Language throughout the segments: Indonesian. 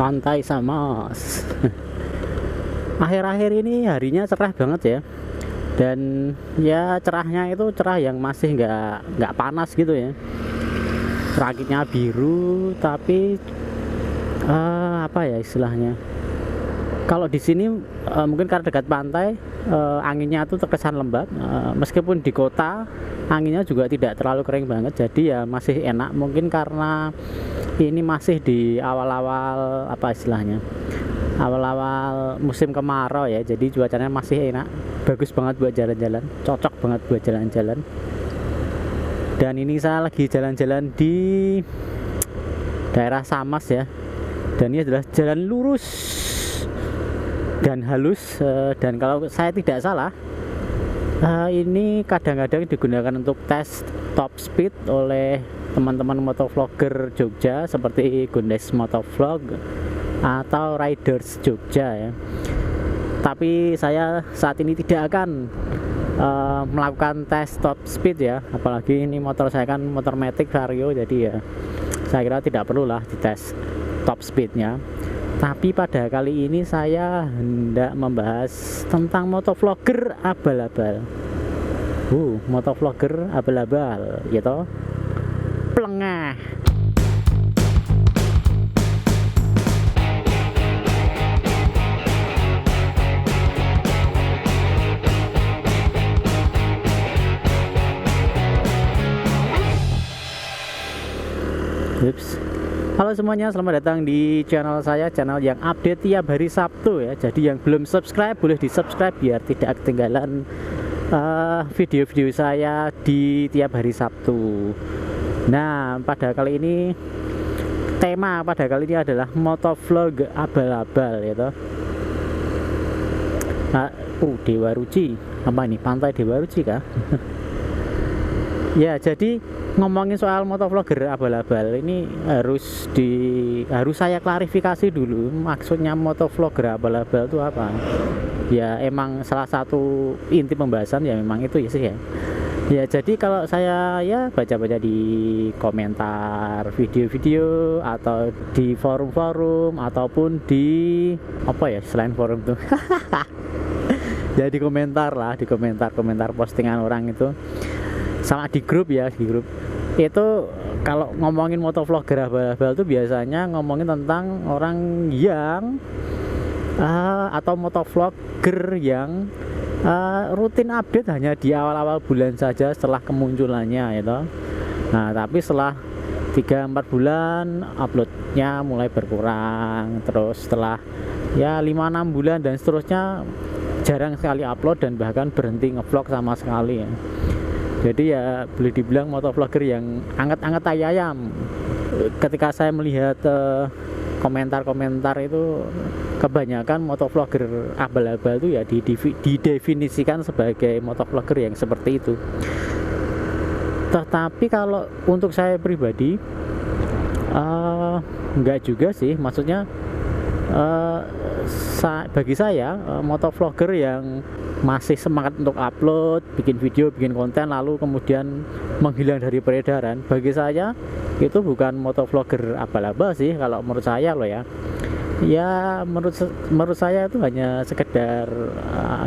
Pantai Samas. Akhir-akhir ini harinya cerah banget ya, dan ya cerahnya itu cerah yang masih nggak panas gitu ya. Langitnya biru tapi apa ya istilahnya, kalau di sini mungkin karena dekat pantai, anginnya tuh terkesan lembab. Meskipun di kota anginnya juga tidak terlalu kering banget, jadi ya masih enak. Mungkin karena ini masih di awal-awal apa istilahnya, awal-awal musim kemarau ya, jadi cuacanya masih enak, bagus banget buat jalan-jalan, cocok banget buat jalan-jalan. Dan ini saya lagi jalan-jalan di daerah Samas ya, dan ini adalah jalan lurus dan halus, dan kalau saya tidak salah ini kadang-kadang digunakan untuk tes top speed oleh teman-teman motovlogger Jogja seperti Gondes Motovlog atau Riders Jogja ya. Tapi saya saat ini tidak akan melakukan tes top speed ya, apalagi ini motor saya kan motor Matic Vario, jadi ya saya kira tidak perlulah dites top speednya. Tapi pada kali ini saya hendak membahas tentang motovlogger abal-abal. Motovlogger abal-abal gitu. Plengah. Halo semuanya, selamat datang di channel saya, channel yang update tiap hari Sabtu ya. Jadi yang belum subscribe boleh di subscribe biar tidak ketinggalan video-video saya di tiap hari Sabtu. Nah, pada kali ini tema pada kali ini adalah motovlog abal-abal gitu. Dewa Ruci, apa ini, Pantai Dewa Ruci kah? Ya, jadi ngomongin soal motovlogger abal-abal ini harus saya klarifikasi dulu, maksudnya motovlogger abal-abal itu apa. Ya emang salah satu inti pembahasan ya memang itu ya sih ya. Ya jadi kalau saya ya baca-baca di komentar video-video atau di forum-forum ataupun di apa ya selain forum tuh ya di komentar lah, di komentar postingan orang itu, sama di grup ya, di grup itu kalau ngomongin motovlogger abal-abal itu biasanya ngomongin tentang orang yang atau motovlogger yang rutin update hanya di awal-awal bulan saja setelah kemunculannya gitu. Nah tapi setelah 3-4 bulan uploadnya mulai berkurang, terus setelah ya 5-6 bulan dan seterusnya jarang sekali upload dan bahkan berhenti ngevlog sama sekali ya. Jadi ya boleh dibilang motovlogger yang anget-anget tai ayam. Ketika saya melihat komentar-komentar itu, kebanyakan motovlogger abal-abal itu ya didefinisikan sebagai motovlogger yang seperti itu. Tetapi kalau untuk saya pribadi enggak juga sih, maksudnya bagi saya motovlogger yang masih semangat untuk upload, bikin video, bikin konten lalu kemudian menghilang dari peredaran, bagi saya itu bukan motovlogger abal-abal sih kalau menurut saya loh ya. Ya menurut saya itu hanya sekedar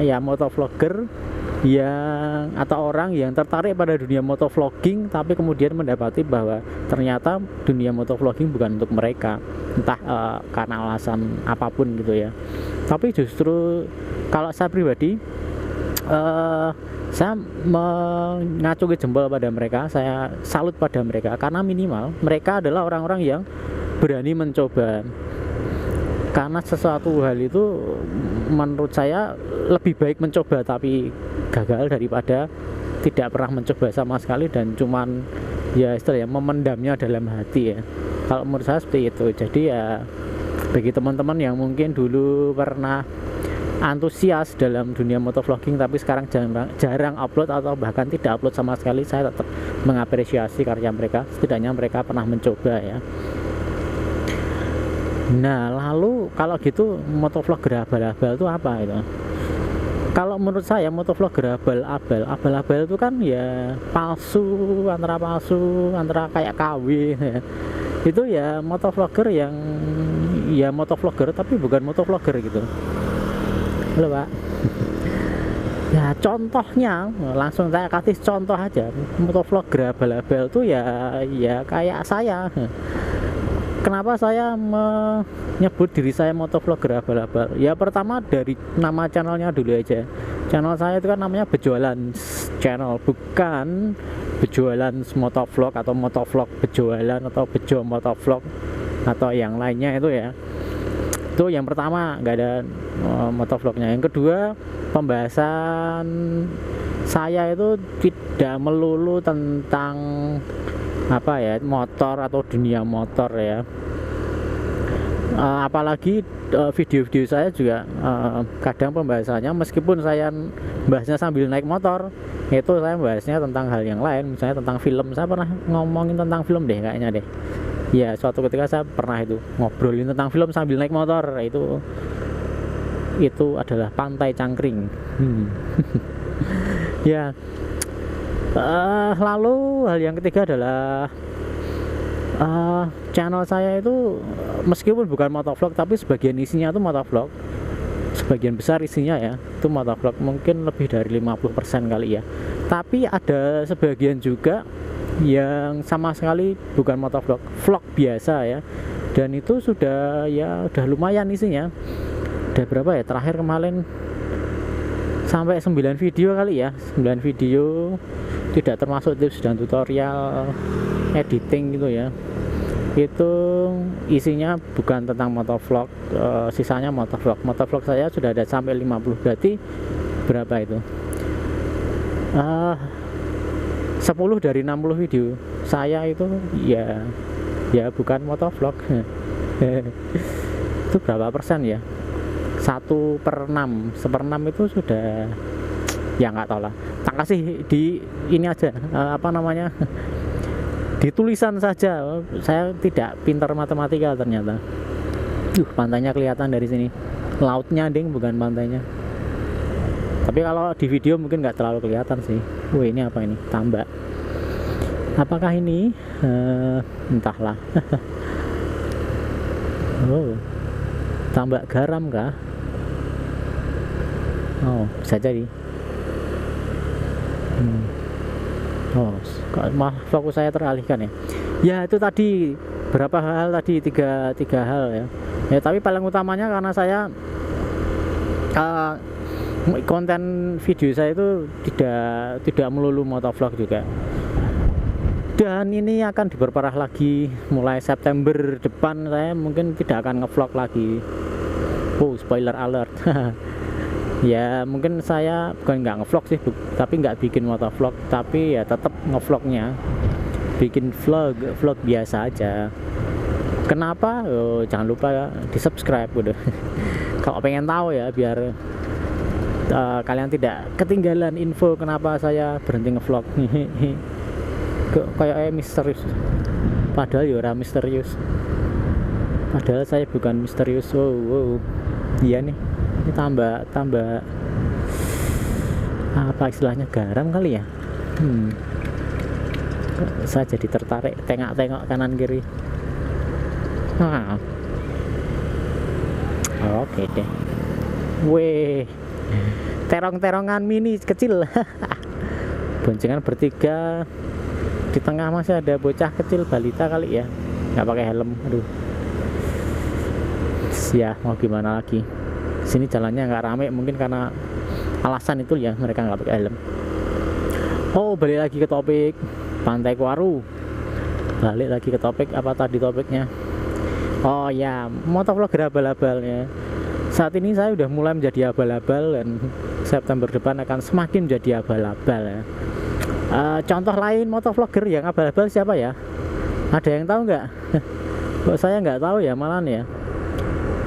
ya motovlogger yang atau orang yang tertarik pada dunia motovlogging tapi kemudian mendapati bahwa ternyata dunia motovlogging bukan untuk mereka, entah karena alasan apapun gitu ya. Tapi justru kalau saya pribadi saya mengacungi jempol pada mereka, saya salut pada mereka karena minimal mereka adalah orang-orang yang berani mencoba. Karena sesuatu hal itu menurut saya lebih baik mencoba tapi gagal daripada tidak pernah mencoba sama sekali dan cuman ya istilahnya memendamnya dalam hati ya. Kalau menurut saya seperti itu. Jadi ya bagi teman-teman yang mungkin dulu pernah antusias dalam dunia motovlogging tapi sekarang jarang upload atau bahkan tidak upload sama sekali, saya tetap mengapresiasi karya mereka. Setidaknya mereka pernah mencoba ya. Nah lalu kalau gitu motovlogger abal-abal itu apa itu? Kalau menurut saya motovlogger abal-abal itu kan ya palsu antara kayak KW ya. Itu ya motovlogger yang ya motovlogger tapi bukan motovlogger gitu. Halo Pak. Ya contohnya langsung saya kasih contoh aja, motovlogger abal-abal tuh ya kayak saya. Kenapa saya menyebut diri saya motovlogger abal-abal? Ya pertama dari nama channelnya dulu aja. Channel saya itu kan namanya Bejualan Channel, bukan Bejualan Motovlog atau Motovlog Bejualan atau Bejo Motovlog atau yang lainnya itu ya. Itu yang pertama, nggak ada motovlognya. Yang kedua, pembahasan saya itu tidak melulu tentang apa ya, motor atau dunia motor ya. Apalagi video-video saya juga kadang pembahasannya meskipun saya bahasnya sambil naik motor, itu saya bahasnya tentang hal yang lain, misalnya tentang film. Saya pernah ngomongin tentang film deh kayaknya deh. Ya suatu ketika saya pernah itu ngobrolin tentang film sambil naik motor, itu adalah Pantai Cangkring. Ya, lalu hal yang ketiga adalah channel saya itu meskipun bukan motovlog tapi sebagian isinya itu motovlog, sebagian besar isinya ya itu motovlog, mungkin lebih dari 50% kali ya. Tapi ada sebagian juga yang sama sekali bukan motovlog, vlog biasa ya, dan itu sudah lumayan isinya. Ada berapa ya, terakhir kemarin sampai 9 video kali ya, 9 video, tidak termasuk tips dan tutorial editing gitu ya. Itu isinya bukan tentang motovlog, sisanya motovlog. Motovlog saya sudah ada sampai 50, berarti berapa itu? 10 dari 60 video saya itu ya bukan motovlog. Itu berapa persen ya? 1/6, 1/6 itu sudah ya nggak tahu lah. Tak kasih di ini aja, apa namanya, di tulisan saja. Saya tidak pintar matematika ternyata. Pantainya kelihatan dari sini, lautnya ding, bukan pantainya. Tapi kalau di video mungkin nggak terlalu kelihatan sih. Wih, ini apa ini? Tambak. Apakah ini? Entahlah. Oh, tambak garam kah? Oh, bisa jadi. Oh, maaf, fokus saya teralihkan ya. Ya itu tadi berapa hal tadi, tiga hal ya. Ya tapi paling utamanya karena saya konten video saya itu tidak melulu motovlog juga, dan ini akan diperparah lagi mulai September depan. Saya mungkin tidak akan ngevlog lagi. Oh, spoiler alert. Ya mungkin saya bukan nggak ngevlog sih, tapi nggak bikin motovlog, tapi ya tetap ngevlognya, bikin vlog biasa aja. Kenapa? Oh, jangan lupa di subscribe udah. Kalau pengen tahu ya, biar kalian tidak ketinggalan info kenapa saya berhenti ngevlog. Kayak misterius, padahal ya orang misterius, padahal saya bukan misterius. Wow. Iya nih, ini tambah apa istilahnya, garam kali ya. Saya jadi tertarik tengok kanan kiri. Oke deh. Weh, terong-terongan mini kecil. Boncengan bertiga, di tengah masih ada bocah kecil, balita kali ya, nggak pakai helm. Aduh, ya mau gimana lagi, sini jalannya nggak rame, mungkin karena alasan itu ya mereka nggak pakai helm. Oh, balik lagi ke topik Pantai Kuaru. Balik lagi ke topik, apa tadi topiknya? Oh ya, motovlogger abal-abalnya. Saat ini saya udah mulai menjadi abal-abal, dan September depan akan semakin menjadi abal-abal ya. Contoh lain motovlogger yang abal-abal siapa ya? Ada yang tahu nggak? Kok saya nggak tahu ya malahan ya.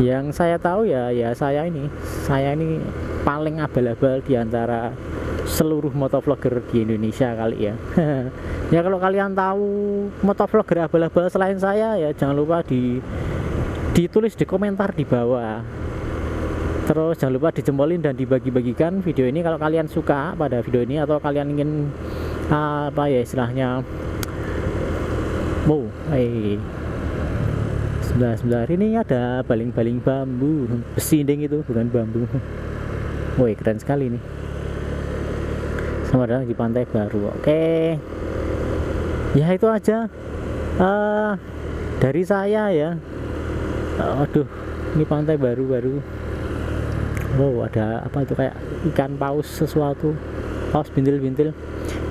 Yang saya tahu ya saya ini paling abal-abal di antara seluruh motovlogger di Indonesia kali ya. Ya kalau kalian tahu motovlogger abal-abal selain saya ya jangan lupa ditulis di komentar di bawah. Terus jangan lupa dijempolin dan dibagi-bagikan video ini kalau kalian suka pada video ini, atau kalian ingin apa ya istilahnya, Sebelah ini ada baling-baling bambu, besinding itu bukan bambu. Woi, keren sekali nih. Selamat datang di Pantai Baru. Oke, ya itu aja dari saya ya. Aduh, ini Pantai Baru. Wow, ada apa itu, kayak ikan paus sesuatu, paus bintil-bintil.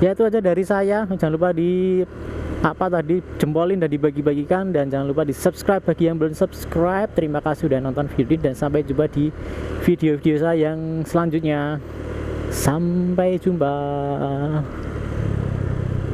Ya itu aja dari saya. Jangan lupa di jempolin dan dibagi-bagikan, dan jangan lupa di subscribe bagi yang belum subscribe. Terima kasih sudah nonton video dan sampai jumpa di video-video saya yang selanjutnya. Sampai jumpa.